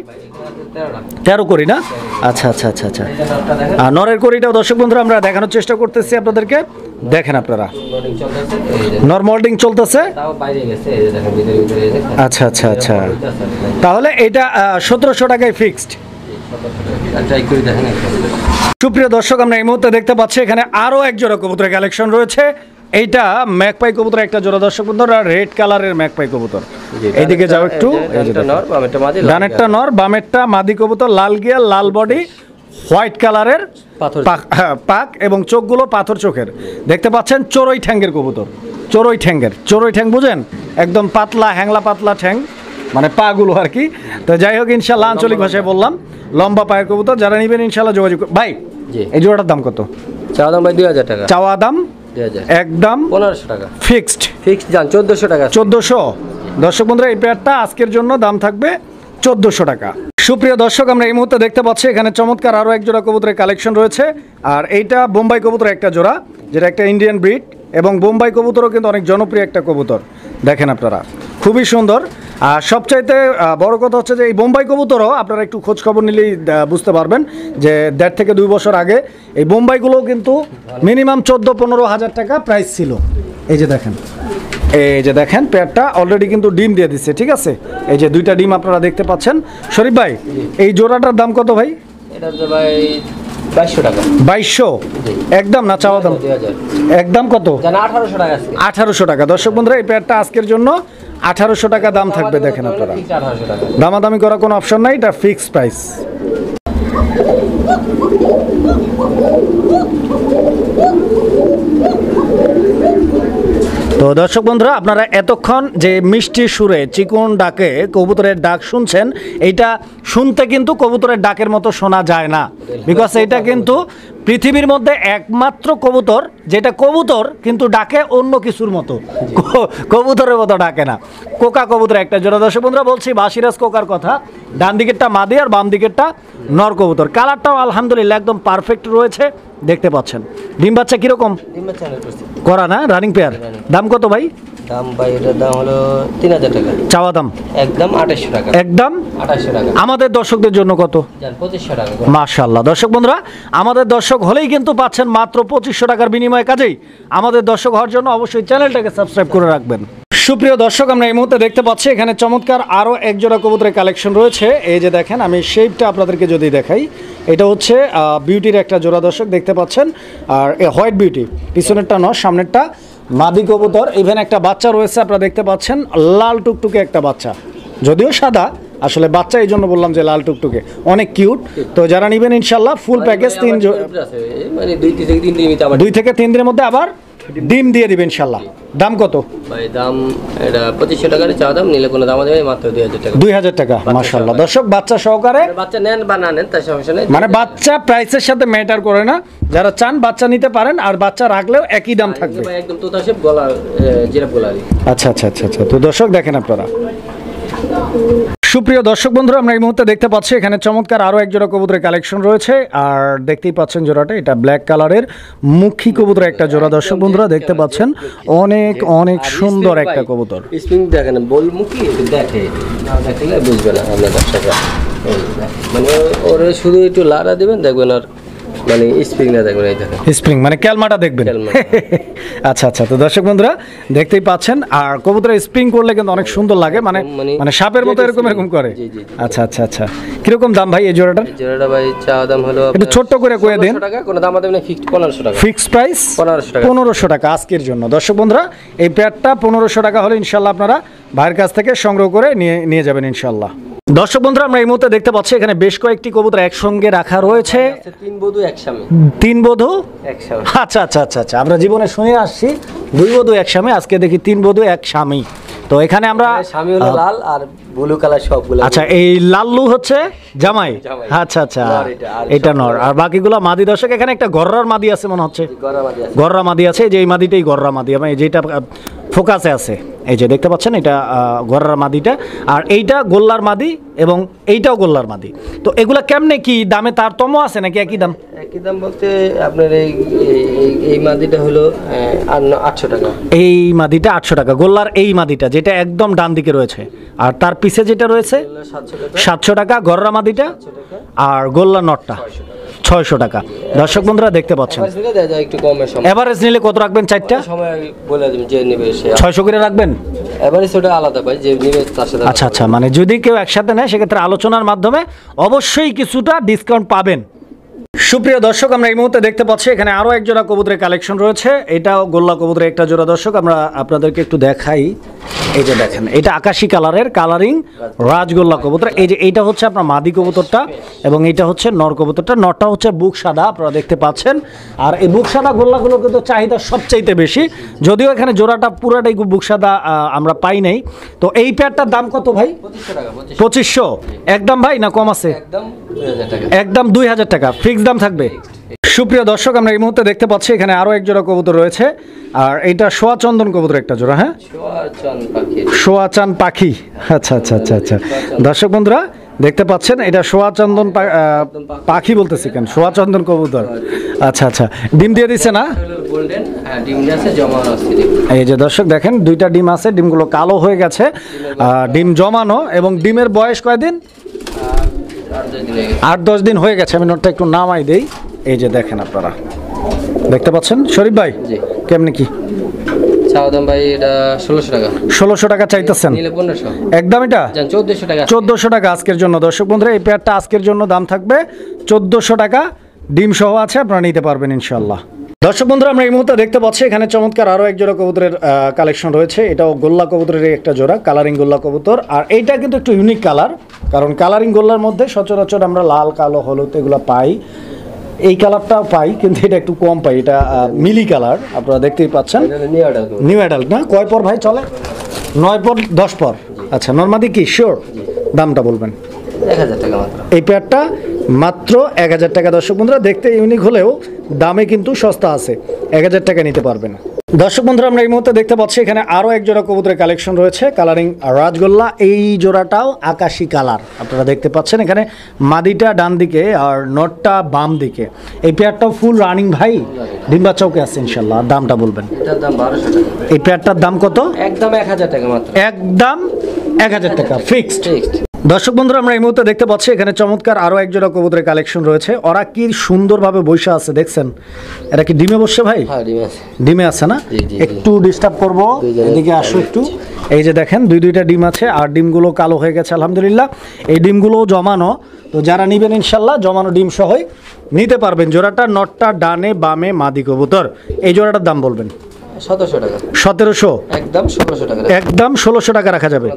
13 করি না? আচ্ছা আচ্ছা আচ্ছা আচ্ছা। আর নরের করিটাও দর্শক বন্ধুরা আমরা দেখানোর চেষ্টা করতেছি আপনাদেরকে। দেখেন আপনারা নর মোল্ডিং চলতেছে। আচ্ছা আচ্ছা আচ্ছা, তাহলে এটা 1700 টাকায় ফিক্সড। সুপ্রিয় দর্শক, আমরা এই মুহূর্তে দেখতে পাচ্ছি এখানে আরো এক জোড়া কবুতরের কালেকশন রয়েছে। এইটা ম্যাকপাই কবুতর একটা জোড়া দর্শক বন্ধুরা, রেড কালারের ম্যাকপাই কবুতর। এইদিকে যাও একটু, ডানেরটা নর বামেরটা মাদি কবুতর, লাল গিয়া, লাল বডি, হোয়াইট কালারের পাক এবং চোখগুলো পাথর চোখের। দেখতে পাচ্ছেন চড়ুই ঠ্যাঙ্গের কবুতর, চড়ুই ঠ্যাঙ্গের, চড়ুই ঠ্যাং বুঝেন, একদম পাতলা হ্যাংলা পাতলা ঠ্যাং, মানে পাগুলো আর কি। তো যাই হোক ইনশাল্লাহ আঞ্চলিক ভাষায় বললাম, লম্বা পায়ের কবুতর। যারা নিবেন ইনশাল্লাহ যোগাযোগ। ভাই এই জোড়াটার দাম কত? চাওয়া দাম ভাই 2000 টাকা। চাওয়া দাম একদম 1500 টাকা ফিক্সড। ফিক্সড জান 1400 টাকা। 1400। দর্শক বন্ধুরা এই পেয়ারটা আজকের জন্য দাম থাকবে 1400 টাকা। সুপ্রিয় দর্শক, আমরা এই মুহূর্তে দেখতে পাচ্ছি এখানে চমৎকার আরও এক জোড়া কবুতরের কালেকশন রয়েছে। আর এইটা বোম্বাই কবুতর একটা জোড়া, যেটা একটা ইন্ডিয়ান ব্রিড, এবং বোম্বাই কবুতরও কিন্তু অনেক জনপ্রিয় একটা কবুতর। দেখেন আপনারা খুবই সুন্দর। আর সবচাইতে বড় কথা হচ্ছে যে এই বোম্বাই কবুতরও আপনারা একটু খোঁজ খবর নিলেই বুঝতে পারবেন যে 1.5 থেকে 2 বছর আগে এই বোম্বাইগুলোও কিন্তু মিনিমাম 14-15 হাজার টাকা প্রাইস ছিল। এই যে দেখেন পেয়ারটা অলরেডি কিন্তু ডিম দিয়ে দিচ্ছে, ঠিক আছে। এই যে 2টা ডিম আপনারা দেখতে পাচ্ছেন। শরীফ ভাই এই জোড়াটার দাম কত ভাই? এটা তো ভাই 2200 টাকা। 2200 একদম না চাওয়া দাম? 2000 একদম কত? জানা 1800 টাকা আছে। 1800 টাকা। দর্শক বন্ধুরা এই পেয়ারটা আজকের জন্য 1800 টাকা দাম থাকবে। দেখেন আপনারা 1800 টাকা। দামাদামি করার কোনো অপশন নাই, এটা ফিক্সড প্রাইস। তো দর্শক বন্ধুরা আপনারা এতক্ষণ যে মিষ্টি সুরে চিকন ডাকে কবুতরের ডাক শুনছেন, এইটা শুনতে কিন্তু কবুতরের ডাকের মতো শোনা যায় না, বিকজ এটা কিন্তু পৃথিবীর মধ্যে একমাত্র কবুতর যেটা কবুতর কিন্তু ডাকে অন্য কিছুর মতো, কবুতরের মতো ডাকে না। কোকা কবুতর একটা জোড়া। দর্শক বন্ধুরা বলছি বাসিরাজ কোকার কথা, ডান দিকেরটা মাদি আর বাম দিকেরটা নর কবুতর। কালারটাও আলহামদুলিল্লাহ একদম পারফেক্ট রয়েছে, দেখতে পাচ্ছেন। ডিম বাচ্চা কিরকম ডিম বাচ্চা 100% করা না? Running pair. দাম কত ভাই? দাম ভাই এটার দাম হলো 3000 টাকা। চাওয়া দাম একদম 2800 টাকা। একদম 2800 টাকা। আমাদের দর্শকদের জন্য কত? জান 2500 টাকা। মাশাআল্লাহ। দর্শক বন্ধুরা আমাদের দর্শক হলেই কিন্তু পাচ্ছেন মাত্র 2500 টাকার বিনিময়ে। কাজেই আমাদের দর্শক হওয়ার জন্য অবশ্যই চ্যানেলটাকে সাবস্ক্রাইব করে রাখবেন। সুপ্রিয় দর্শক আমরা এই মুহূর্তে দেখতে পাচ্ছি এখানে চমৎকার আরও এক জোড়া কবুতরের কালেকশন রয়েছে। এই যে দেখেন, আমি শেপটা আপনাদেরকে যদি দেখাই, এটা হচ্ছে বিউটির একটা জোড়া দর্শক দেখতে পাচ্ছেন। আর হোয়াইট বিউটি, পিছনেরটা নয় সামনেরটা মাদি কবুতর। ইভেন একটা বাচ্চা রয়েছে আপনারা দেখতে পাচ্ছেন, লাল টুকটুকে একটা বাচ্চা, যদিও সাদা, আসলে বাচ্চা এই জন্য বললাম যে লাল টুকটুকে, অনেক কিউট। তো যারা নেবেন ইনশাল্লাহ ফুল প্যাকেজ 2 থেকে 3 দিনের মধ্যে আবার ডিম দিয়ে দিবেন ইনশাল্লাহ। দাম কত ভাই? দাম এটা 2500 টাকা চা দাম, নিলে কোনো দাম দেবে মাত্র 2000 টাকা। 2000 টাকা। মাশাআল্লাহ দর্শক বাচ্চা সহকারে, বাচ্চা নেন বা না নেন তার সমস্যা নেই, মানে বাচ্চা প্রাইসের সাথে ম্যাটার করে না। যারা চান বাচ্চা নিতে পারেন, আর বাচ্চা রাখলেও একই দাম থাকবে। ভাই একদম তোতা শেপ, গলা জিরাফ গলারি। আচ্ছা আচ্ছা আচ্ছা আচ্ছা। তো দর্শক দেখেন আপনারা, সুপ্রিয় দর্শক বন্ধুরা আমরা এই মুহূর্তে দেখতে পাচ্ছি এখানে চমৎকার আরও এক জোড়া কবুতরের কালেকশন রয়েছে। আর দেখতেই পাচ্ছেন জোড়াটা, এটা ব্ল্যাক কালারের মুখী কবুতর একটা জোড়া। দর্শক বন্ধুরা দেখতে পাচ্ছেন অনেক অনেক সুন্দর একটা কবুতর। স্প্রিং দেখেন, বল মুখী দেখে না, দেখলে বুঝবে না আপনার দর্শকরা। মানে ওরে শুধু একটু লাড়া দিবেন, দেখবেন আর মানে স্প্রিং না দেখবেন, এই দেখেন স্প্রিং মানে ক্যালমাটা দেখবেন। আচ্ছা আচ্ছা। তো দর্শক বন্ধুরা দেখতেই পাচ্ছেন, আর কবুতরের স্প্রিং করলে কিন্তু অনেক সুন্দর লাগে, মানে মানে সাপের মতো এরকম এরকম করে। আচ্ছা আচ্ছা আচ্ছা। কিরকম দাম ভাই এই জোড়াটার? জোড়াটা ভাই চা দাম হলো একটু ছোট্ট করে কয়ে দেন। টাকা কোনো দাম দেবেন না, ফিক্সড 1500 টাকা। ফিক্সড প্রাইস 1500 টাকা। 1500 টাকা আজকের জন্য। দর্শক বন্ধুরা এই পেয়ারটা 1500 টাকা হলে ইনশাল্লাহ আপনারা ভাইয়ের কাছ থেকে সংগ্রহ করে নিয়ে যাবেন ইনশাল্লাহ। দর্শক বন্ধুরা আমরা এই মুহূর্তে দেখতে পাচ্ছি এখানে বেশ কয়েকটি কবুতর একসঙ্গে রাখা রয়েছে। 3 বধূ এক স্বামী। 3 বধূ এক স্বামী। আচ্ছা আচ্ছা আচ্ছা আচ্ছা। আমরা জীবনে শুনে আসছি 2 বধূ এক স্বামী, আজকে দেখি 3 বধূ এক স্বামী। তো এখানে আমরা স্বামী হলো লাল আর ব্লু কালার সবগুলো। আচ্ছা এই লাল্লু হচ্ছে জামাই। আচ্ছা আচ্ছা এটা নর, আর বাকিগুলো মাদি। দর্শক এখানে একটা গররার মাদি আছে মনে হচ্ছে, গররা মাদি আছে। যে এই মাদিটাই গররা মাদি, আমি যেটা ফোকাসে আছে এই যে দেখতে পাচ্ছেন, এটা গররার মাদিটা, আর এইটা গোল্লার মাদি এবং এইটাও গোল্লার মাদি। তো এগুলা কেমনে কি দামে তারতম্য আছে নাকি একই দাম? একই দাম বলতে আপনার এই মাদিটা হলো 800 টাকা। এই মাদিটা 800 টাকা। গোল্লার এই মাদিটা যেটা একদম ডান দিকে রয়েছে, আর তার পিছে যেটা রয়েছে 700 টাকা গররা মাদিটা, আর গোল্লা নটটা 600 টাকা। দর্শক বন্ধুরা দেখতে পাচ্ছেন, একটু কমে এভারেজ নিলে কত রাখবেন? 4টা সময় বলে দিন, যে নেবে সে 600 করে রাখবেন। এভারেজ ওটা আলাদা ভাই, যে নেবে তার সাথে। আচ্ছা আচ্ছা, মানে যদি কেউ একসাথে নেয় সেক্ষেত্রে আলোচনার মাধ্যমে অবশ্যই কিছুটা ডিসকাউন্ট পাবেন। সুপ্রিয় দর্শক আমরা এই মুহূর্তে দেখতে পাচ্ছি এখানে আরও এক জোড়া কবুতরের কালেকশন রয়েছে। এটাও গোল্লা কবুতরের একটা জোড়া। দর্শক আমরা আপনাদেরকে একটু দেখাই, এই যে দেখেন এটা আকাশি কালারের কালারিং রাজগোল্লা কবুতর। এই যে এইটা হচ্ছে আপনার মাদি কবুতরটা এবং এইটা হচ্ছে নর কবুতরটা। নরটা হচ্ছে বুক সাদা আপনারা দেখতে পাচ্ছেন, আর এই বুক সাদা গোল্লাগুলো কিন্তু চাহিদা সবচাইতে বেশি, যদিও এখানে জোড়াটা পুরাটাই বুক সাদা আমরা পাই নাই। তো এই পেয়ারটার দাম কত ভাই? 2500 একদম ভাই, না কম আছে? একদম 2000 টাকা ফিক্সড দাম থাকবে। সুপ্রিয় দর্শক আমরা এই মুহূর্তে দেখতে পাচ্ছি এখানে আরও এক জোড়া কবুতর রয়েছে, আর এইটা সোয়া চন্দন কবুতর একটা জোড়া। হ্যাঁ সোয়া চান পাখি। আচ্ছা আচ্ছা আচ্ছা আচ্ছা। দর্শক বন্ধুরা দেখতে পাচ্ছেন এটা সোয়াচন্দন পাখি বলতেছি কেন, সোয়াচন্দন কবুতর। আচ্ছা আচ্ছা, ডিম দিয়ে দিচ্ছে না? গোল্ডেন, ডিম আছে, জমানো আছে। এই যে দর্শক দেখেন, দুইটা ডিম আছে, ডিমগুলো কালো হয়ে গেছে, ডিম জমানো। এবং ডিমের বয়স কয়দিন? 8-10 দিন হয়ে গেছে। আমি নোটটা একটু নামাই দেই। এই যে দেখেন, আপনারা দেখতে পাচ্ছেন শরীফ ভাই, কেমনি কি চাওদাম ভাই? এটা 1600 টাকা। 1600 টাকা চাইতেছেন? নিলে 1500 একদম। এটা 1400 টাকা। 1400 টাকা আজকের জন্য দর্শক বন্ধুরা। এই পেয়ারটা আজকের জন্য দাম থাকবে 1400 টাকা, ডিম সহ আছে, আপনারা নিতে পারবেন ইনশাল্লাহ। দর্শক বন্ধুরা, আমরা এই মুহূর্তে দেখতে পাচ্ছি এখানে চমৎকার আরও এক জোড়া কবুতরের কালেকশন রয়েছে। এটাও গোল্লা কবুতরের একটা জোড়া, কালারিং গোল্লা কবুতর। আর এইটা কিন্তু একটু ইউনিক কালার, কারণ কালারিং গোল্লার মধ্যে সচরাচর আমরা লাল, কালো, হলুদ এগুলো পাই, এই কালারটাও পাই, কিন্তু এটা একটু কম পাই। এটা মিলি কালার, আপনারা দেখতেই পাচ্ছেন। নিউ অ্যাডাল্ট না? কয় পর ভাই চলে? 9 পর 10 পর। আচ্ছা, নর্মাদি কি শিওর? দামটা বলবেন। 1000 টাকা মাত্র। এই পেয়ারটা মাত্র 1000 টাকা। দর্শক বন্ধুরা, দেখতে ইউনিক হলেও দামে কিন্তু সস্তা আছে, 1000 টাকা নিতে পারবেন। দর্শক বন্ধুরা, আমরা এই মুহূর্তে দেখতে পাচ্ছি এখানে আরও এক জোড়া কবুতরের কালেকশন রয়েছে, কালারিং রাজগোল্লা। এই জোড়াটাও আকাশি কালার, আপনারা দেখতে পাচ্ছেন। এখানে মাদিটা ডান দিকে আর নটটা বাম দিকে। এই পেয়ারটাও ফুল রানিং ভাই, ডিম বাচ্চাও কে আছে ইনশাল্লাহ। দামটা বলবেন। এটার দাম 1200 টাকা। এই পেয়ারটার দাম কত? একদম 1000 টাকা মাত্র। একদম 1000 টাকা ফিক্সড। দর্শক বন্ধুরা, আমরা এই মুহূর্তে দেখতে পাচ্ছি এখানে চমৎকার আরও এক জোড়া কবুতরের কালেকশন রয়েছে। ওরা কি সুন্দরভাবে বসে আছে দেখছেন। এটা কি ডিমে বসছে ভাই? হ্যাঁ, ডিমে আছে। ডিমে আছে না? একটু ডিস্টার্ব করবো, এদিকে আসো একটু। এই যে দেখেন, দুইটা ডিম আছে, আর ডিমগুলো কালো হয়ে গেছে আলহামদুলিল্লাহ। এই ডিমগুলো জমানো, তো যারা নিবেন ইনশাল্লাহ জমানো ডিম সহই নিতে পারবেন। জোড়াটা নটটা ডানে বামে মাদি কবুতর। এই জোড়াটার দাম বলবেন। 1700 টাকা। 1700? একদম 1600 টাকা। একদম 1600 টাকা রাখা যাবে,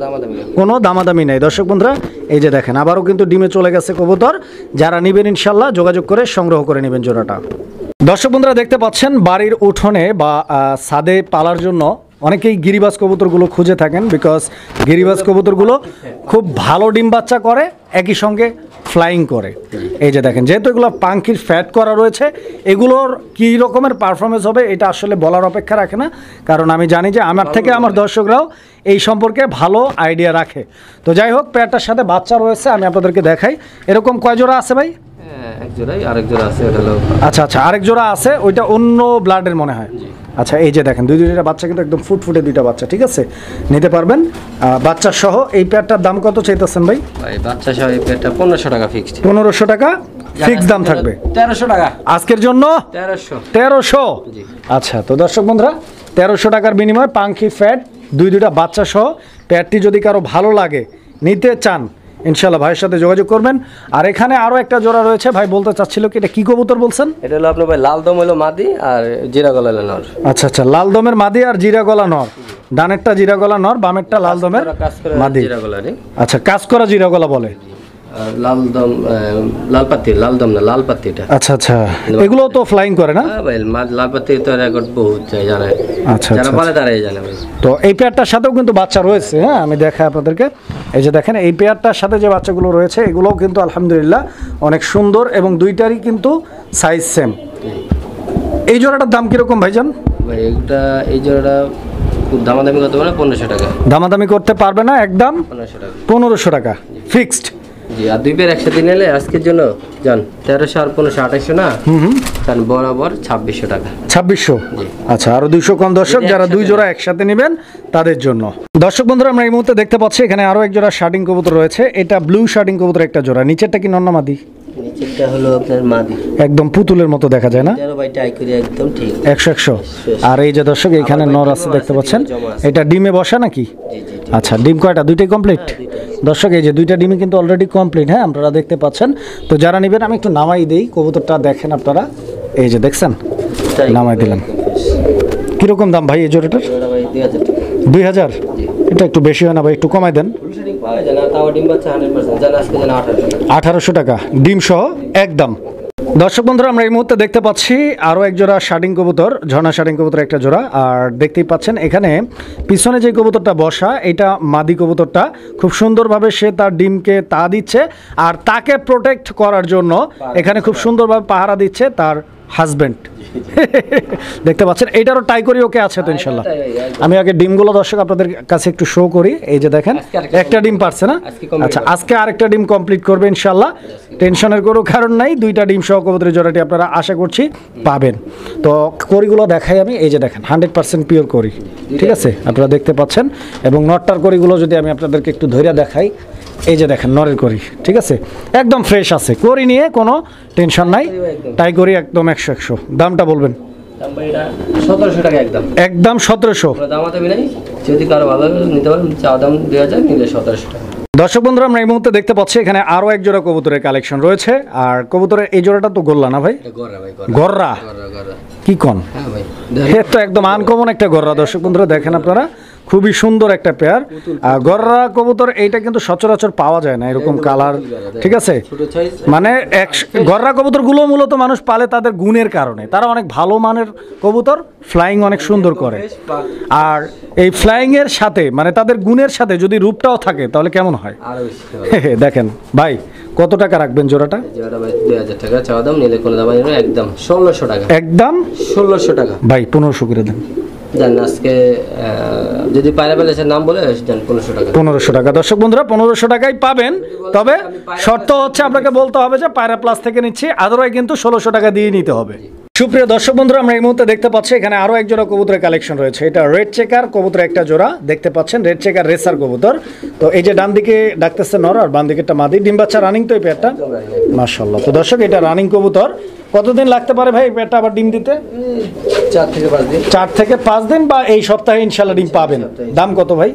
কোনো দামাদামি নাই। দর্শক বন্ধুরা, এই যে দেখেন, আবারও কিন্তু ডিমে চলে গেছে কবুতর। যারা নিবেন ইনশাল্লাহ যোগাযোগ করে সংগ্রহ করে নেবেন জোড়াটা। দর্শক বন্ধুরা, দেখতে পাচ্ছেন বাড়ির উঠোনে বা ছাদে পালার জন্য অনেকেই গিরিবাজ কবুতরগুলো খুঁজে থাকেন, বিকজ গিরিবাজ কবুতরগুলো খুব ভালো ডিম বাচ্চা করে, একই সঙ্গে ফ্লাইং করে। এই যে দেখেন, যেহেতু এগুলো পাঙ্খির ফ্যাট করা রয়েছে, এগুলোর কী রকমের পারফরমেন্স হবে এটা আসলে বলার অপেক্ষা রাখে না, কারণ আমি জানি যে আমার থেকে আমার দর্শকরাও এই সম্পর্কে ভালো আইডিয়া রাখে। তো যাই হোক, পেয়ারটার সাথে বাচ্চা রয়েছে, আমি আপনাদেরকে দেখাই। এরকম কয় জোড়া আছে ভাই? এক জোড়াই, আরেক জোড়া আছে। আচ্ছা আচ্ছা, আরেক জোড়া আছে, ওইটা অন্য ব্লাডের মনে হয়। আচ্ছা, এই যে দেখেন, দুইটা বাচ্চা কিন্তু একদম ফুটফুটে দুইটা বাচ্চা, ঠিক আছে, নিতে পারবেন বাচ্চা সহ। এই পেয়ারটার দাম কত চাইতেছেন ভাই? ভাই বাচ্চা সহ এই পেয়ারটা 1500 টাকা ফিক্সড। 1500 টাকা ফিক্সড দাম থাকবে। 1300 টাকা আজকের জন্য। 1300? আচ্ছা, তো দর্শক বন্ধুরা, 1300 টাকার বিনিময়ে পাঙ্খি ফ্যাট দুইটা বাচ্চা সহ পেয়ারটি যদি কারো ভালো লাগে, নিতে চান, ইনশাল্লাহ ভাইয়ের সাথে যোগাযোগ করবেন। আর এখানে আরও একটা জোড়া রয়েছে, ভাই বলতে চাচ্ছিল কি, এটা কি কবুতর বলছেন? এটা হলো আপনার ভাই লাল দম হলো মাদি, আর জিরা গলা হলো নর। আচ্ছা আচ্ছা, লাল দমের মাদি আর জিরা গলা নর। ডানেরটা জিরা গলা নর, বামেরটা লাল দমের মাদি। আচ্ছা, কাজ করা জিরা গলা বলে। লাল দম, লাল পাতি, লাল দম না, লাল পাতি এটা। আচ্ছা আচ্ছা, এগুলো তো ফ্লাইং করে না ভাই? লাল পাতি তো রেকর্ড বহুত যায়, জানে। আচ্ছা, যারা বলে তারাই জানে ভাই। তো এই পেয়ারটার সাথেও কিন্তু বাচ্চা রয়েছে, হ্যাঁ আমি দেখাই আপনাদেরকে। এই যে দেখেন, এই পেয়ারটার সাথে যে বাচ্চাগুলো রয়েছে, এগুলোও কিন্তু আলহামদুলিল্লাহ অনেক সুন্দর, এবং দুইটারই কিন্তু সাইজ সেম। এই জোড়াটার দাম কিরকম ভাইজান? ভাই এই জোড়াটা দামাদামি করতে পারে 1500 টাকা। দামাদামি করতে পারবে না? একদম 1500 টাকা ফিক্সড। জি, আর দুই পেয়ার একসাথে নিলে আজকের জন্য যান 1300 আর 1500 2800 না, কারণ বরাবর 2600 টাকা। 2600? আচ্ছা, আরো 200 কম দর্শক, যারা দুই জোড়া একসাথে নেবেন তাদের জন্য। দর্শক বন্ধুরা, আমরা এই মুহূর্তে দেখতে পাচ্ছি এখানে আরো এক জোড়া শার্টিং কবুতর রয়েছে। এটা ব্লু শার্টিং কবুতর একটা জোড়া। নিচেরটা কি নন্না মাদি? নিচেরটা হলো আপনার মাদি, একদম পুতুলের মতো দেখা যায় না? ভাই টাই করে একদম ঠিক 100। আর এই যে দর্শক, এখানে নর আছে দেখতে পাচ্ছেন। এটা ডিমে বসা নাকি? আচ্ছা, ডিম কয়টা? দুইটাই কমপ্লিট দর্শক। এই যে দুইটা ডিমই কিন্তু অলরেডি কমপ্লিট, হ্যাঁ আপনারা দেখতে পাচ্ছেন। তো যারা নেবেন, আমি একটু নামাই দেই কবুতরটা, দেখেন আপনারা। এই যে দেখছেন, নামাই দিলাম। কিরকম দাম ভাই এই জোড়াটার? 2000? এটা একটু বেশি হয় না ভাই? একটু কমাই দেন। 1800 টাকা ডিম সহ একদম। দর্শক বন্ধুরা, আমরা এই মুহূর্তে দেখতে পাচ্ছি আরও এক জোড়া শার্টিং কবুতর, ঝর্ণা শার্টিং কবুতর একটা জোড়া। আর দেখতেই পাচ্ছেন এখানে পিছনে যে কবুতরটা বসা, এটা মাদি কবুতরটা খুব সুন্দরভাবে সে তার ডিমকে তা দিচ্ছে, আর তাকে প্রোটেক্ট করার জন্য এখানে খুব সুন্দরভাবে পাহারা দিচ্ছে তার হাজবেন্ড। দেখতে পাচ্ছেন এইটারও টাই করি ওকে আছে তো ইনশাল্লাহ। আমি আগে ডিমগুলো দর্শক আপনাদের কাছে একটু শো করি। এই যে দেখেন একটা ডিম পারছে না? আচ্ছা, আজকে আরেকটা ডিম কমপ্লিট করবে ইনশাল্লাহ, টেনশনের কোনো কারণ নাই। 2টা ডিম সহ কবুতরের জোড়াটি আপনারা আশা করছি পাবেন। তো করিগুলো দেখাই আমি, এই যে দেখেন 100% পিওর করি, ঠিক আছে আপনারা দেখতে পাচ্ছেন। এবং নটটার করিগুলো যদি আমি আপনাদেরকে একটু ধৈর্য দেখাই, এই যে দেখেন নরের করি, ঠিক আছে একদম ফ্রেশ আছে, করি নিয়ে কোনো টেনশন নাই। তাই করি একদম 100 দামটা বলবেন? 1700 টাকা একদম, একদম 1700। দামাতে মিলাই যদি কারো ভালো নিতে পারেন, চা দাম 2000, নিলে 1700 টাকা। দর্শক বন্ধুরা আমরা এই মুহূর্তে দেখতে পাচ্ছি এখানে আরো এক জোড়া কবুতরের কালেকশন রয়েছে। আর কবুতরের এই জোড়াটা তো গোল্লা না ভাই? গররা কি কোন? তো একদম আনকমন একটা গররা। দর্শক বন্ধুরা দেখেন আপনারা, খুবই সুন্দর একটা পেয়ার। গররা কবুতর এইটা কিন্তু সচরাচর পাওয়া যায় না এরকম কালার, ঠিক আছে। মানে গররা কবুতরগুলো মূলত মানুষ পালে তাদের গুণের কারণে, তারা অনেক ভালো মানের কবুতর, ফ্লাইং অনেক সুন্দর করে। আর এই ফ্লাইং এর সাথে মানে তাদের গুণের সাথে যদি রূপটাও থাকে তাহলে কেমন হয় দেখেন ভাই। কত টাকা রাখবেন জোড়াটা? জোড়াটা ভাই 2000 টাকা চাওয়া দাম, নিলে কোনো দাম নেই, একদম 1600 টাকা। একদম 1600 টাকা ভাই, 1500 করে দেন। জান আজকে যদি পাইনাপেল এসে নাম বলে জান 1500 টাকা। 1500 টাকা দর্শক বন্ধুরা, 1500 টাকায় পাবেন। তবে শর্ত হচ্ছে আপনাকে বলতে হবে যে পায়রা প্লাস থেকে নিচ্ছি, আদারওয়াইজ কিন্তু 1600 টাকা দিয়ে নিতে হবে। সুপ্রিয় দর্শক বন্ধুরা আমরা এই মুহূর্তে দেখতে পাচ্ছি এখানে আরো এক জোড়া কবুতরের কালেকশন রয়েছে। এটা রেড চেকার কবুতর একটা জোড়া দেখতে পাচ্ছেন, রেড চেকার রেসার কবুতর। তো এই যে ডান দিকে ডাকতেছে নর আর বাম দিকেরটা মাদি, ডিম বাচ্চা রানিং তো এই পেয়ারটা, মাশাআল্লাহ। তো দর্শক এটা রানিং কবুতর, কতদিন লাগতে পারে ভাই এই পেয়ারটা আবার ডিম দিতে? 4 থেকে 5 দিন। 4 থেকে 5 দিন বা এই সপ্তাহে ইনশাআল্লাহ ডিম পাবেন। দাম কত ভাই?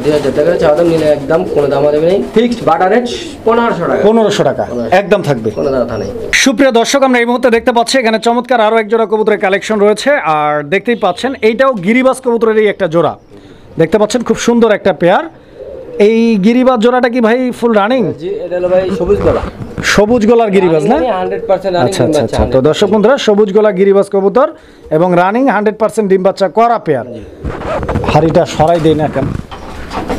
2000 টাকা চাওয়া দাম, নিলে একদম কোনো দাম দেবে নেই, ফিক্সড বাটার রেট 1500 টাকা। 1500 টাকা একদম থাকবে, কোনো দাম নেই। সুপ্রিয় দর্শক আমরা এই মুহূর্তে দেখতে পাচ্ছি এখানে চমৎকার আরো এক জোড়া কবুতরের কালেকশন রয়েছে। আর দেখতেই পাচ্ছেন এইটাও গিরিবাজ কবুতরেরই একটা জোড়া, দেখতে পাচ্ছেন খুব সুন্দর একটা পেয়ার। এই গিরিবাজ জোড়াটা কি ভাই ফুল রানিং? জি, এটা হলো ভাই সবুজ গলা, সবুজ গলার গিরিবাজ না? 100% রানিং। আচ্ছা আচ্ছা আচ্ছা। তো দর্শক বন্ধুরা সবুজ গলা গিরিবাজ কবুতর এবং রানিং 100% ডিম বাচ্চা করা পেয়ার। হাড়িটা সরাই দেই না কেন?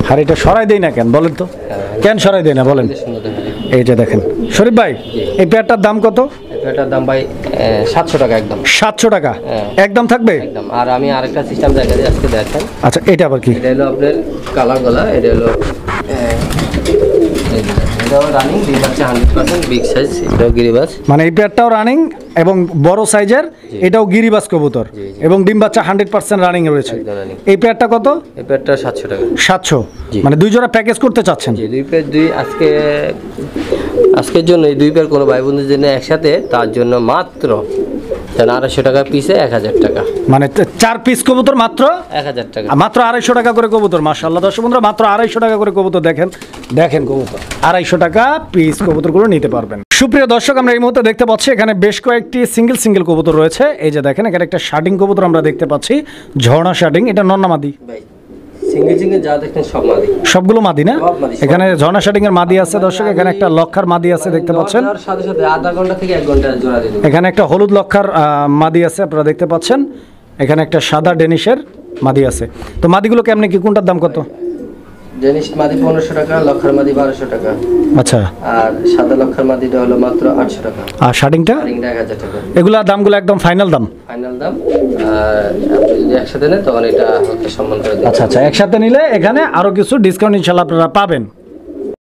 হাড়িটা সরাই দেই না কেন বলেন তো? কেন সরাই দেই না বলেন? এই যে দেখেন শরীফ ভাই, এই পেয়ারটার দাম কত? এটার দাম ভাই 700 টাকা একদম। 700 টাকা একদম থাকবে একদম। আর আমি আরেকটা সিস্টেম দেখাই আজকে, দেখেন। আচ্ছা, এটা আবার কি? এটা হলো আপনার কালার গলা, এটা হলো রানিং ডিম বাচ্চা 100% বিগ সাইজ, এটাও গিরিবাজ। মানে এই পেয়ারটাও রানিং এবং বড় সাইজের, এটাও গিরিবাজ কবুতর এবং ডিম বাচ্চা 100% রানিং রয়েছে। এই পেয়ারটা কত? এই পেয়ারটা 700 টাকা। 700 মানে 2 জোড়া প্যাকেজ করতে চাচ্ছেন? জি, 2 পেয়ার, 2 আজকের জন্য এই 2 পেয়ার কোনো ভাই বন্ধুর জন্য একসাথে, তার জন্য মাত্র 250 টাকা পিসে 1000 টাকা। মানে 4 পিস কবুতর মাত্র 1000 টাকা, মাত্র 250 টাকা করে কবুতর। মাশাআল্লাহ দর্শক বন্ধুরা, মাত্র 250 টাকা করে কবুতর। দেখেন দেখেন কবুতর 250 টাকা পিস কবুতরগুলো নিতে পারবেন। সুপ্রিয় দর্শক আমরা এই মুহূর্তে দেখতে পাচ্ছি এখানে বেশ কয়েকটি সিঙ্গেল কবুতর রয়েছে। এই যে দেখেন এখানে একটা শার্টিং কবুতর আমরা দেখতে পাচ্ছি, ঝর্ণা শার্টিং। এটা নর না মাদি? সিঙ্গেল যা দেখেন সব মাদি, সবগুলো মাদি না? এখানে ঝর্ণা শার্টিং এর মাদি আছে দর্শক, এখানে একটা লক্ষার মাদি আছে দেখতে পাচ্ছেন, সাথে সাথে আধা ঘন্টা থেকে 1 ঘন্টা জোড়া দিবেন। এখানে একটা হলুদ লক্ষার মাদি আছে আপনারা দেখতে পাচ্ছেন, এখানে একটা সাদা ডেনিশের মাদি আছে। তো মাদিগুলো কেমনে কি, কোনটার দাম কত? ডেনিশ মাদি 1500 টাকা, লক্ষার মাদি 1200 টাকা। আচ্ছা, আর সাদা লক্ষার মাদিটা হলো মাত্র 800 টাকা। আর শার্টিংটা? শার্টিংটা 1000 টাকা। এগুলা দামগুলো একদম ফাইনাল দাম? ফাইনাল দাম। আর আপনি যদি একসাথে নেন তখন এটা হালকা সম্মান করে দিবেন। আচ্ছা আচ্ছা, একসাথে নিলে এখানে আরো কিছু ডিসকাউন্ট ইনশাআল্লাহ আপনারা পাবেন।